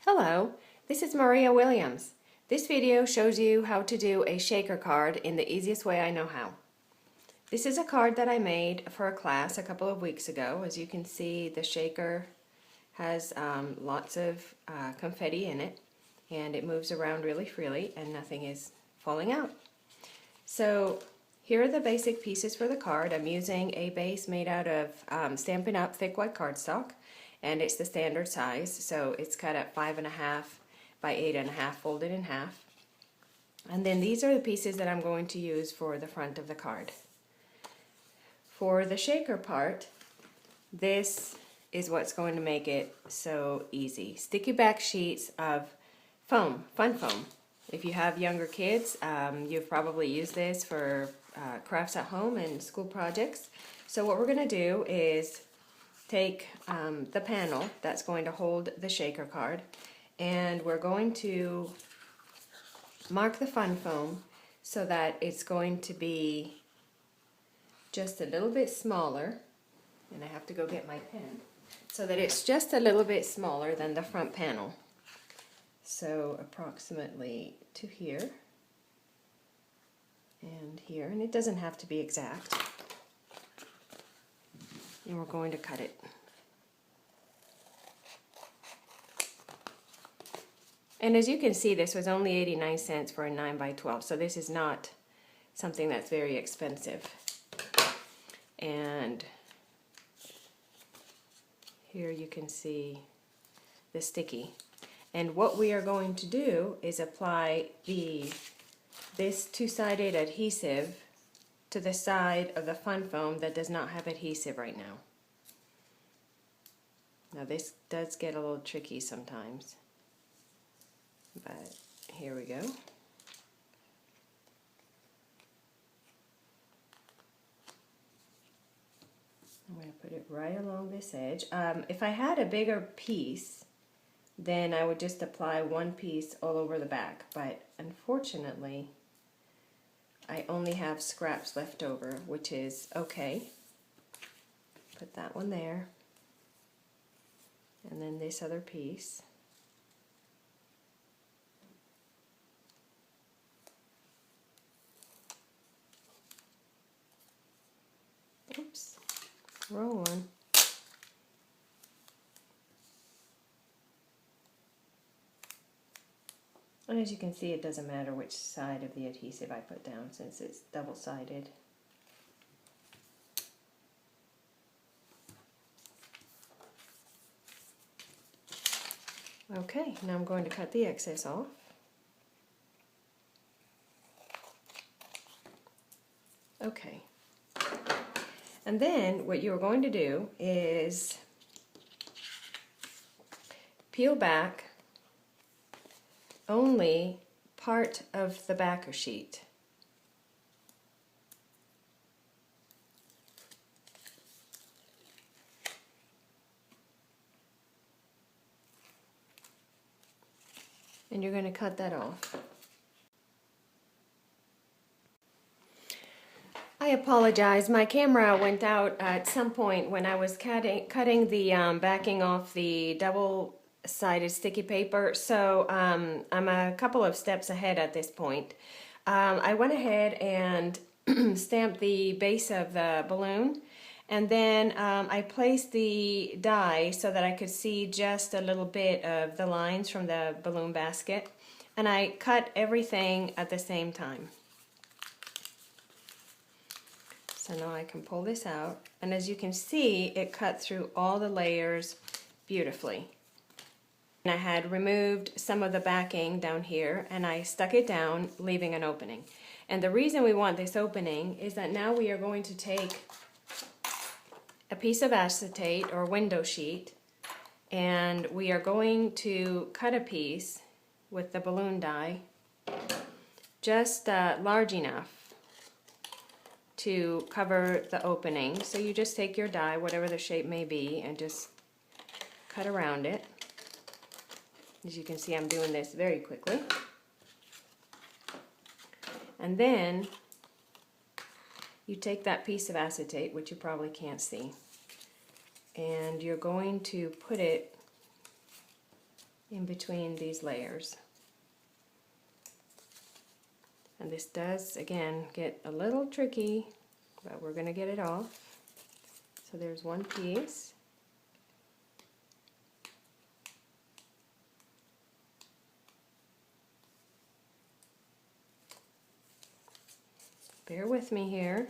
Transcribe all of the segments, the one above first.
Hello, this is Maria Williams. This video shows you how to do a shaker card in the easiest way I know how. This is a card that I made for a class a couple of weeks ago. As you can see, the shaker has lots of confetti in it, and it moves around really freely and nothing is falling out. So here are the basic pieces for the card. I'm using a base made out of Stampin' Up! Thick white cardstock, and it's the standard size, so it's cut at 5.5 by 8.5, folded in half. And then these are the pieces that I'm going to use for the front of the card. For the shaker part, this is what's going to make it so easy. Sticky back sheets of foam, fun foam. If you have younger kids, you've probably used this for crafts at home and school projects. So what we're going to do is take the panel that's going to hold the shaker card, and we're going to mark the fun foam so that it's going to be just a little bit smaller, and I have to go get my pen, so that it's just a little bit smaller than the front panel. So approximately to here and here, and it doesn't have to be exact. And we're going to cut it. And as you can see, this was only 89 cents for a 9 by 12, so this is not something that's very expensive. And here you can see the sticky. And what we are going to do is apply this two-sided adhesive to the side of the fun foam that does not have adhesive right now. Now this does get a little tricky sometimes, but here we go. I'm going to put it right along this edge. If I had a bigger piece, then I would just apply one piece all over the back, but unfortunately I only have scraps left over, which is okay. Put that one there, and then this other piece. Oops, wrong one. And as you can see, it doesn't matter which side of the adhesive I put down since it's double-sided. Okay, now I'm going to cut the excess off. Okay. And then what you're going to do is peel back only part of the backer sheet. And you're going to cut that off. I apologize, my camera went out at some point when I was cutting the backing off the double-sided sticky paper, so I'm a couple of steps ahead at this point. I went ahead and stamped the base of the balloon, and then I placed the die so that I could see just a little bit of the lines from the balloon basket, and I cut everything at the same time. So now I can pull this out, and as you can see, it cut through all the layers beautifully. And I had removed some of the backing down here, and I stuck it down, leaving an opening. And the reason we want this opening is that now we are going to take a piece of acetate or window sheet, and we are going to cut a piece with the balloon die, just large enough to cover the opening. So you just take your die, whatever the shape may be, and just cut around it. As you can see, I'm doing this very quickly. And then you take that piece of acetate, which you probably can't see, and you're going to put it in between these layers. And this does, again, get a little tricky, but we're going to get it off. So there's one piece. Bear with me here.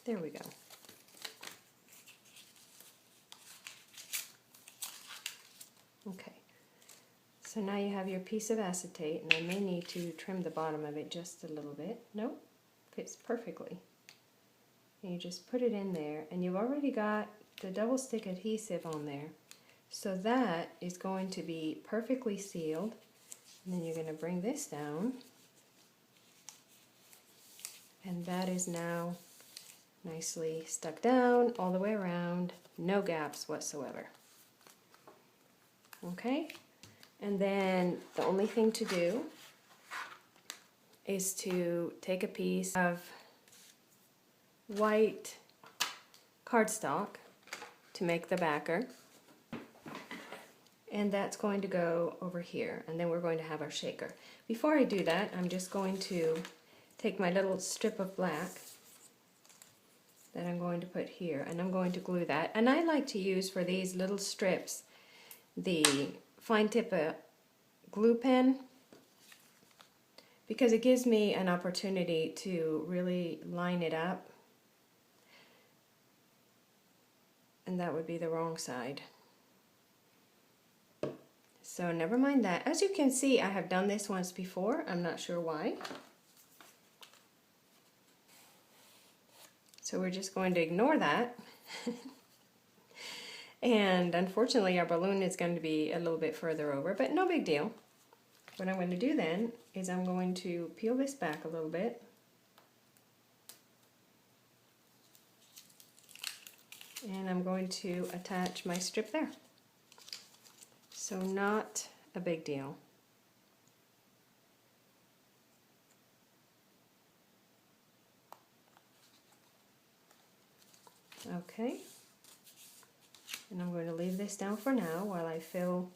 There we go. Okay, so now you have your piece of acetate, and I may need to trim the bottom of it just a little bit. Nope, fits perfectly. And you just put it in there, and you've already got the double stick adhesive on there. So that is going to be perfectly sealed. And then you're going to bring this down, and that is now nicely stuck down all the way around, no gaps whatsoever. Okay, and then the only thing to do is to take a piece of white cardstock to make the backer, and that's going to go over here, and then we're going to have our shaker. Before I do that, I'm just going to take my little strip of black that I'm going to put here, and I'm going to glue that. And I like to use for these little strips the fine tip glue pen, because it gives me an opportunity to really line it up. And that would be the wrong side. So never mind that. As you can see, I have done this once before. I'm not sure why. So we're just going to ignore that. And unfortunately our balloon is going to be a little bit further over, but no big deal. What I'm going to do then is I'm going to peel this back a little bit. And I'm going to attach my strip there. So not a big deal. Okay. And I'm going to leave this down for now while I fill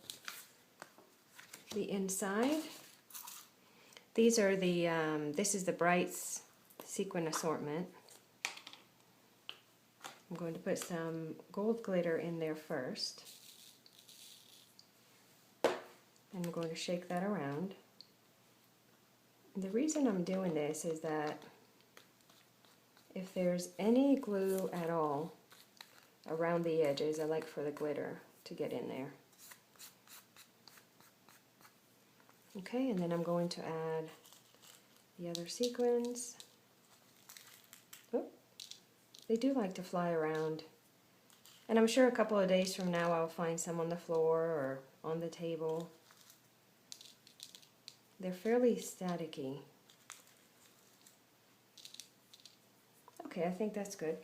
the inside. These are the, this is the Brights sequin assortment. I'm going to put some gold glitter in there first. And I'm going to shake that around. And the reason I'm doing this is that if there's any glue at all around the edges, I like for the glitter to get in there. Okay, and then I'm going to add the other sequins. Oh, they do like to fly around. And I'm sure a couple of days from now I'll find some on the floor or on the table. They're fairly staticky. Okay, I think that's good.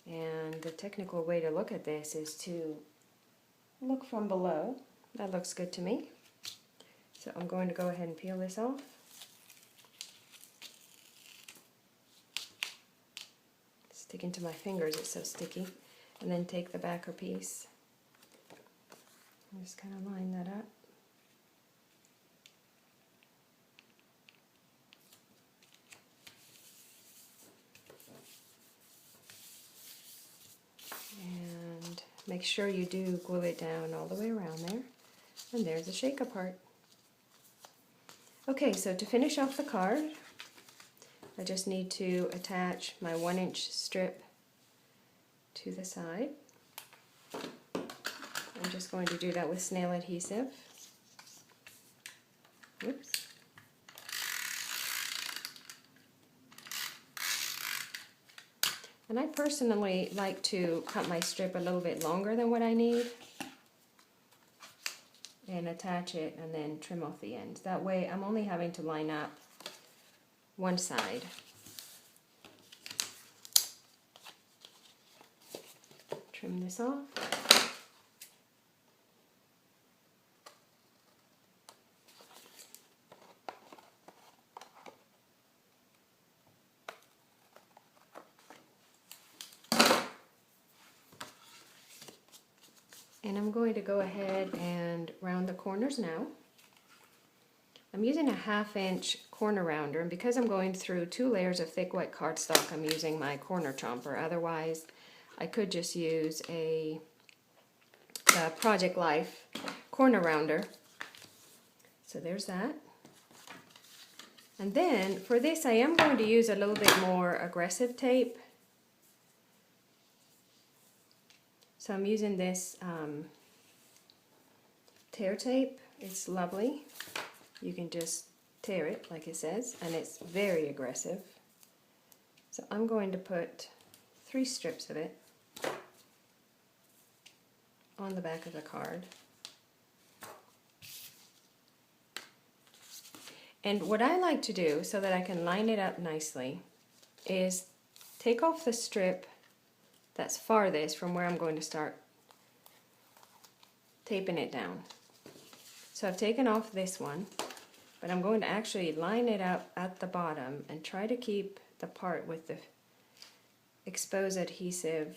And the technical way to look at this is to look from below. That looks good to me. So I'm going to go ahead and peel this off. Sticking to my fingers, it's so sticky. And then take the backer piece. Just kind of line that up. And make sure you do glue it down all the way around there. And there's the shaker part. Okay, so to finish off the card, I just need to attach my 1-inch strip to the side. I'm just going to do that with snail adhesive. Oops. And I personally like to cut my strip a little bit longer than what I need and attach it and then trim off the ends. That way I'm only having to line up one side. Trim this off. And I'm going to go ahead and round the corners now. I'm using a 1/2 inch corner rounder, and because I'm going through 2 layers of thick white cardstock, I'm using my corner chomper. Otherwise, I could just use the Project Life corner rounder. So there's that. And then for this, I am going to use a little bit more aggressive tape. So I'm using this tear tape. It's lovely. You can just tear it like it says, and it's very aggressive. So I'm going to put 3 strips of it on the back of the card. And what I like to do so that I can line it up nicely is take off the strip that's farthest from where I'm going to start taping it down. So I've taken off this one, but I'm going to actually line it up at the bottom and try to keep the part with the exposed adhesive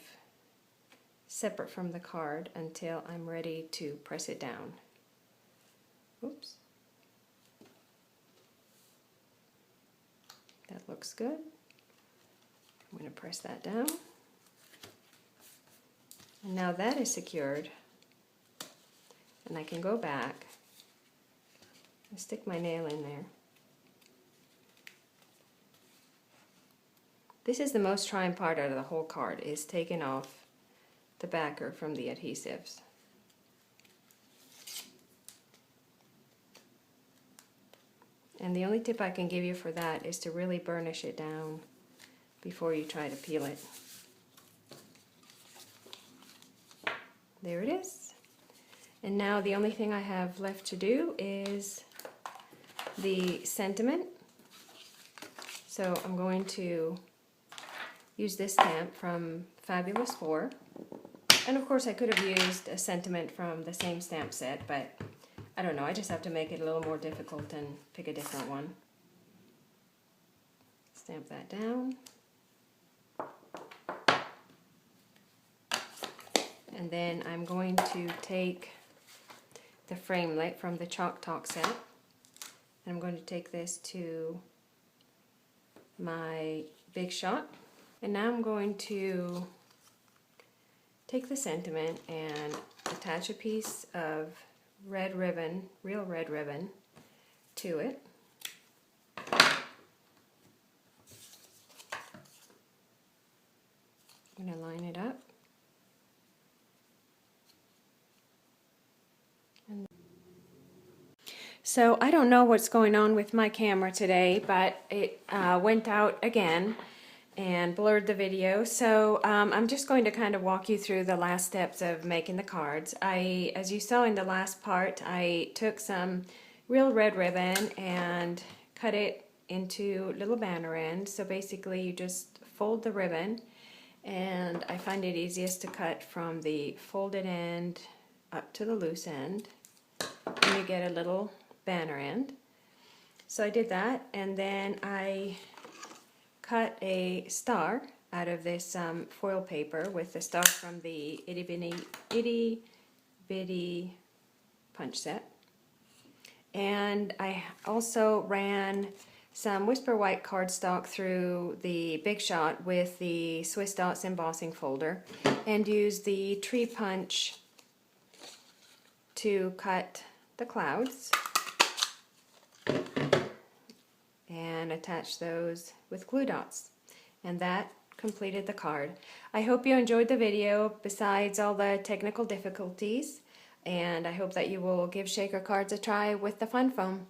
separate from the card until I'm ready to press it down. Oops. That looks good. I'm going to press that down. And now that is secured, and I can go back and stick my nail in there. This is the most trying part out of the whole card, is taking off the backer from the adhesives. And the only tip I can give you for that is to really burnish it down before you try to peel it. There it is. And now the only thing I have left to do is the sentiment. So I'm going to use this stamp from Fabulous 4. And of course I could have used a sentiment from the same stamp set, but I don't know, I just have to make it a little more difficult and pick a different one. Stamp that down. And then I'm going to take the framelit from the Chalk Talk set, and I'm going to take this to my Big Shot. And now I'm going to take the sentiment and attach a piece of red ribbon, real red ribbon, to it. I'm going to line it up. So I don't know what's going on with my camera today, but it went out again and blurred the video. So I'm just going to kind of walk you through the last steps of making the cards. As you saw in the last part, I took some real red ribbon and cut it into little banner ends. So basically you just fold the ribbon, and I find it easiest to cut from the folded end up to the loose end, and you get a little banner end. So I did that, and then I cut a star out of this foil paper with the star from the Itty Bitty punch set. And I also ran some Whisper White cardstock through the Big Shot with the Swiss Dots embossing folder, and used the tree punch to cut the clouds and attach those with glue dots. And that completed the card. I hope you enjoyed the video besides all the technical difficulties, and I hope that you will give shaker cards a try with the Fun Foam.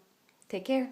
Take care.